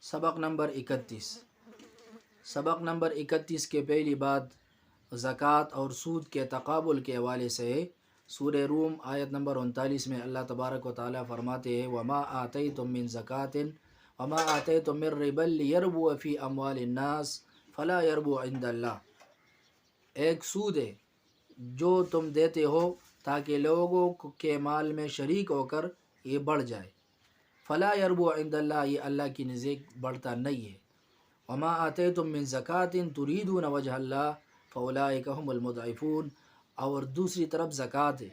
سبق نمبر 31۔ سبق نمبر 31 کے پہلی بات زکوٰۃ اور سود کے تقابل کے حوالے سے ہے۔ سورہ روم آیت نمبر 39 میں اللہ تبارک و تعالیٰ فرماتے ہیں وَمَا آتَيْتُم مِّن زَكَاةٍ وَمَا آتَيْتُم مِّن رِّبًا لِيَرْبُوَ فِي أَمْوَالِ النَّاسِ فَلَا يَرْبُو عِندَ اللَّهِ، ایک سود ہے جو تم دیتے ہو تاکہ لوگوں کے مال میں شریک ہو کر یہ بڑھ جائے۔ فلا یربو عند اللہ، یہ اللہ کی نزدیک بڑھتا نہیں ہے۔ وما آتیتم من زکوٰۃ تریدون وجہ اللہ فاولئک هم المضعفون، اور دوسری طرف زکوٰۃ ہے،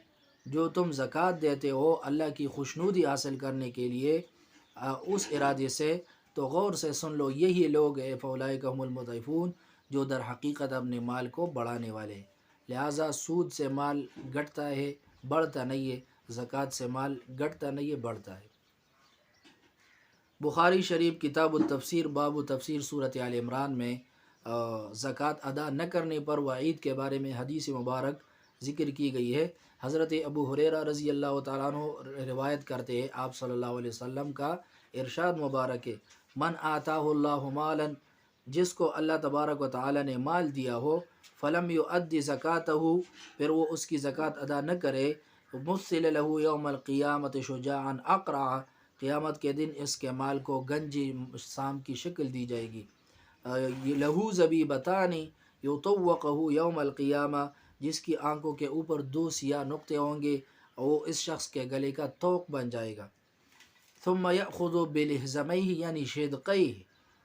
جو تم زکوٰۃ دیتے ہو اللہ کی خوشنودی حاصل کرنے کے لیے اس ارادے سے، تو غور سے سن لو یہی لوگ ہیں فاولئک هم المضعفون، جو در حقیقت اپنے مال کو بڑھانے والے ہیں۔ لہٰذا سود سے مال گھٹتا ہے، بڑھتا نہیں ہے، زکوٰۃ سے مال گھٹتا نہیں ہے، بڑھتا ہے۔ بخاری شریف کتاب التفسیر باب تفسیر سورۃ آل عمران میں زکوٰۃ ادا نہ کرنے پر وعید کے بارے میں حدیث مبارک ذکر کی گئی ہے۔ حضرت ابو ہریرہ رضی اللہ تعالیٰ عنہ روایت کرتے ہیں، آپ صلی اللہ علیہ وسلم کا ارشاد مبارک ہے من آتاہ اللہ مالا، جس کو اللہ تبارک و تعالیٰ نے مال دیا ہو، فلم یؤد زکاتہ، پھر وہ اس کی زکوٰۃ ادا نہ کرے، مثل لہ یوم القیامۃ شجاعا اقرع، قیامت کے دن اس کے مال کو گنجی سام کی شکل دی جائے گی۔ لہو زبیبتان یطوقہ یوم القیامہ، جس کی آنکھوں کے اوپر 2 سیاہ نقطے ہوں گے، وہ اس شخص کے گلے کا طوق بن جائے گا۔ ثم یأخذ بلحزمیہ یعنی شدقیہ،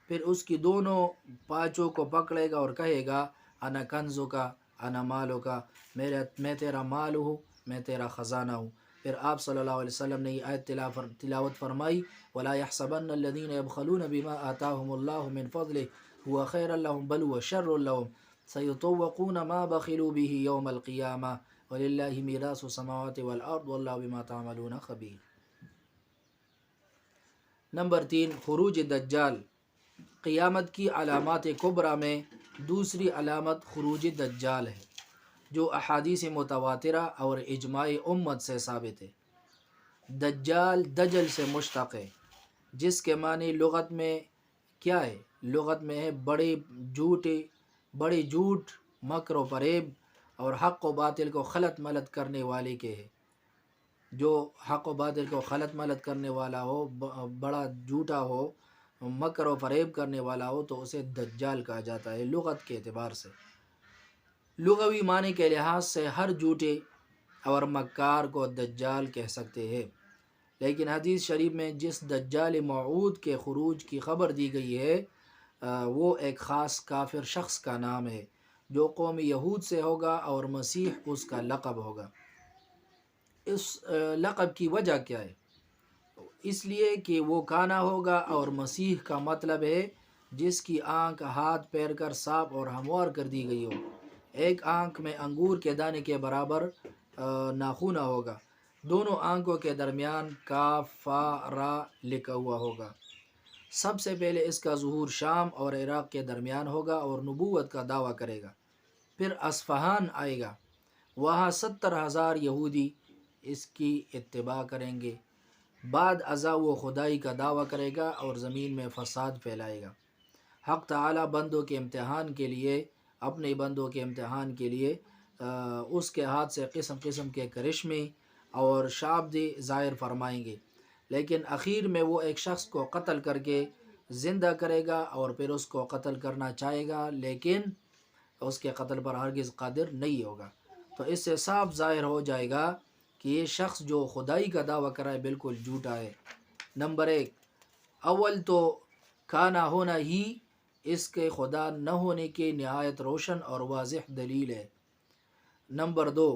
پھر اس کی دونوں پانچوں کو پکڑے گا اور کہے گا انا کنزکا انا مالکا، میں تیرا مال ہوں، میں تیرا خزانہ ہوں۔ پھر آپ صلی اللہ علیہ وسلم نے یہ آیت تلاوت فرمائی وَلَا يَحْسَبَنَّ الَّذِينَ يَبْخَلُونَ بِمَا آتَاهُمُ اللَّهُ مِنْ فَضْلِهِ هُوَ خَيْرًا لَهُمْ بَلْ هُوَ شَرٌّ لَهُمْ سَيُطَوَّقُونَ مَا بَخِلُوا بِهِ يَوْمَ الْقِيَامَةِ وَلِلَّهِ مِيرَاثُ السَّمَاوَاتِ وَالْأَرْضِ وَاللَّهُ بِمَا تَعْمَلُونَ خَبِيرٌ۔ نمبر 3، خروج دجال۔ قیامت کی علامات کبریٰ میں دوسری علامت خروج دجال ہے، جو احادیث متواترہ اور اجماع امت سے ثابت ہے۔ دجال دجل سے مشتق ہے، جس کے معنی لغت میں کیا ہے؟ لغت میں ہے بڑے جھوٹ، مکر و فریب اور حق و باطل کو خلط ملط کرنے والے کے ہے۔ جو حق و باطل کو خلط ملط کرنے والا ہو، بڑا جھوٹا ہو، مکر و فریب کرنے والا ہو، تو اسے دجال کہا جاتا ہے لغت کے اعتبار سے۔ لغوی معنی کے لحاظ سے ہر جھوٹے اور مکار کو دجال کہہ سکتے ہیں، لیکن حدیث شریف میں جس دجال موعود کے خروج کی خبر دی گئی ہے وہ ایک خاص کافر شخص کا نام ہے، جو قوم یہود سے ہوگا اور مسیح اس کا لقب ہوگا۔ اس لقب کی وجہ کیا ہے؟ اس لیے کہ وہ کانا ہوگا، اور مسیح کا مطلب ہے جس کی آنکھ ہاتھ پیر کر صاف اور ہموار کر دی گئی ہو، ایک آنکھ میں انگور کے دانے کے برابر ناخن ہوگا، دونوں آنکھوں کے درمیان کاف فا را لکھا ہوا ہوگا۔ سب سے پہلے اس کا ظہور شام اور عراق کے درمیان ہوگا اور نبوت کا دعویٰ کرے گا۔ پھر اصفہان آئے گا، وہاں 70,000 یہودی اس کی اتباع کریں گے۔ بعد ازاں وہ خدائی کا دعویٰ کرے گا اور زمین میں فساد پھیلائے گا۔ حق تعالیٰ بندوں کے امتحان کے لیے، اپنے بندوں کے امتحان کے لیے اس کے ہاتھ سے قسم قسم کے کرشمے اور شعبدے ظاہر فرمائیں گے، لیکن اخیر میں وہ ایک شخص کو قتل کر کے زندہ کرے گا، اور پھر اس کو قتل کرنا چاہے گا لیکن اس کے قتل پر ہرگز قادر نہیں ہوگا۔ تو اس سے صاف ظاہر ہو جائے گا کہ یہ شخص جو خدائی کا دعویٰ کرائے بالکل جھوٹا ہے۔ نمبر 1، اول تو کانا ہونا ہی اس کے خدا نہ ہونے کی نہایت روشن اور واضح دلیل ہے۔ نمبر 2،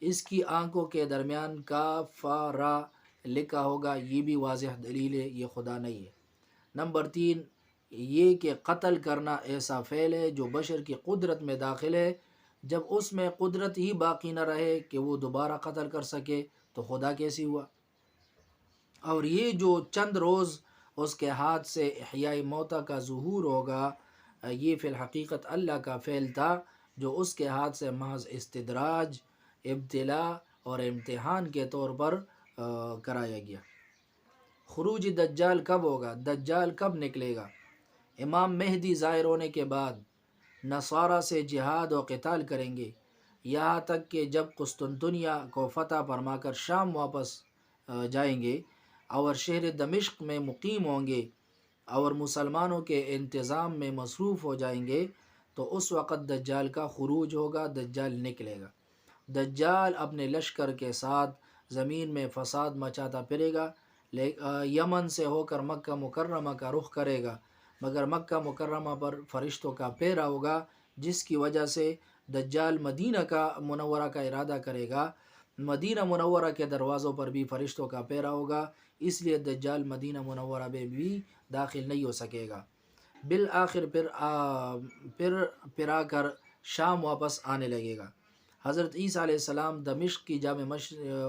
اس کی آنکھوں کے درمیان کاف فا را لکھا ہوگا، یہ بھی واضح دلیل ہے، یہ خدا نہیں ہے۔ نمبر 3، یہ کہ قتل کرنا ایسا فعل ہے جو بشر کی قدرت میں داخل ہے، جب اس میں قدرت ہی باقی نہ رہے کہ وہ دوبارہ قتل کر سکے تو خدا کیسی ہوا؟ اور یہ جو چند روز اس کے ہاتھ سے احیاء موتیٰ کا ظہور ہوگا، یہ فی الحقیقت اللہ کا فعل تھا، جو اس کے ہاتھ سے محض استدراج، ابتلاء اور امتحان کے طور پر کرایا گیا۔ خروج دجال کب ہوگا؟ دجال کب نکلے گا؟ امام مہدی ظاہر ہونے کے بعد نصارہ سے جہاد و قتال کریں گے، یہاں تک کہ جب قسطنطنیہ کو فتح فرما کر شام واپس جائیں گے اور شہر دمشق میں مقیم ہوں گے اور مسلمانوں کے انتظام میں مصروف ہو جائیں گے، تو اس وقت دجال کا خروج ہوگا، دجال نکلے گا۔ دجال اپنے لشکر کے ساتھ زمین میں فساد مچاتا پھرے گا، یمن سے ہو کر مکہ مکرمہ کا رخ کرے گا، مگر مکہ مکرمہ پر فرشتوں کا پہرا ہوگا، جس کی وجہ سے دجال مدینہ کا منورہ کا ارادہ کرے گا۔ مدینہ منورہ کے دروازوں پر بھی فرشتوں کا پہرا ہوگا، اس لیے دجال مدینہ منورہ میں بھی داخل نہیں ہو سکے گا۔ بالآخر پھر آ کر شام واپس آنے لگے گا۔ حضرت عیسیٰ علیہ السلام دمشق کی جامع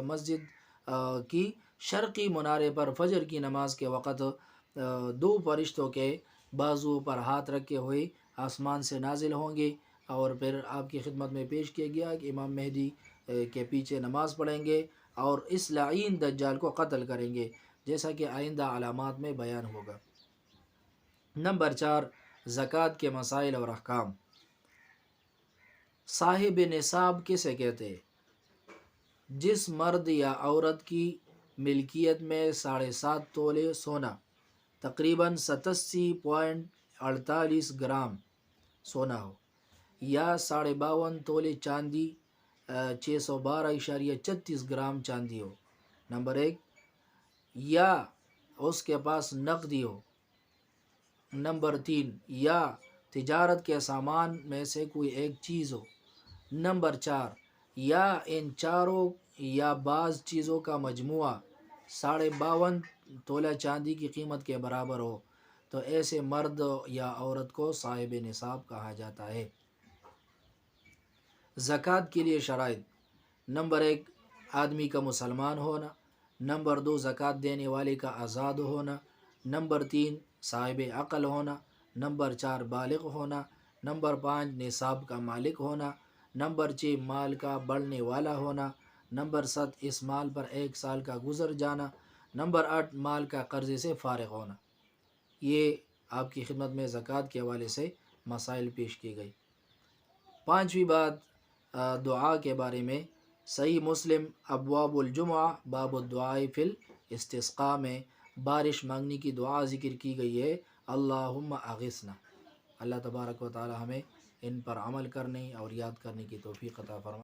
مسجد کی شرقی منارے پر فجر کی نماز کے وقت دو فرشتوں کے بازو پر ہاتھ رکھے ہوئے آسمان سے نازل ہوں گے، اور پھر آپ کی خدمت میں پیش کیا گیا کہ امام مہدی کے پیچھے نماز پڑھیں گے اور اس لعین دجال کو قتل کریں گے، جیسا کہ آئندہ علامات میں بیان ہوگا۔ نمبر 4، زکوٰۃ کے مسائل اور احکام۔ صاحب نصاب کسے کہتے ہیں؟ جس مرد یا عورت کی ملکیت میں 7.5 تولے سونا، تقریباً 87.48 گرام سونا ہو، یا 52.5 تولے چاندی 612.36 گرام چاندی ہو۔ نمبر 1، یا اس کے پاس نقدی ہو۔ نمبر 3، یا تجارت کے سامان میں سے کوئی ایک چیز ہو۔ نمبر 4، یا ان چاروں یا بعض چیزوں کا مجموعہ 52.5 تولہ چاندی کی قیمت کے برابر ہو، تو ایسے مرد یا عورت کو صاحب نصاب کہا جاتا ہے۔ زکوٰۃ کے لیے شرائط۔ نمبر 1، آدمی کا مسلمان ہونا۔ نمبر 2، زکوٰۃ دینے والے کا آزاد ہونا۔ نمبر 3، صاحب عقل ہونا۔ نمبر 4، بالغ ہونا۔ نمبر 5، نصاب کا مالک ہونا۔ نمبر 6، مال کا بڑھنے والا ہونا۔ نمبر 7، اس مال پر 1 سال کا گزر جانا۔ نمبر 8، مال کا قرضے سے فارغ ہونا۔ یہ آپ کی خدمت میں زکوٰۃ کے حوالے سے مسائل پیش کی گئی۔ 5ویں بات دعا کے بارے میں۔ صحیح مسلم ابواب الجمعہ باب الدعاء فی الاستسقاء میں بارش مانگنے کی دعا ذکر کی گئی ہے، اللہم اغثنا۔ اللہ تبارک و تعالی ہمیں ان پر عمل کرنے اور یاد کرنے کی توفیق عطا فرمائے۔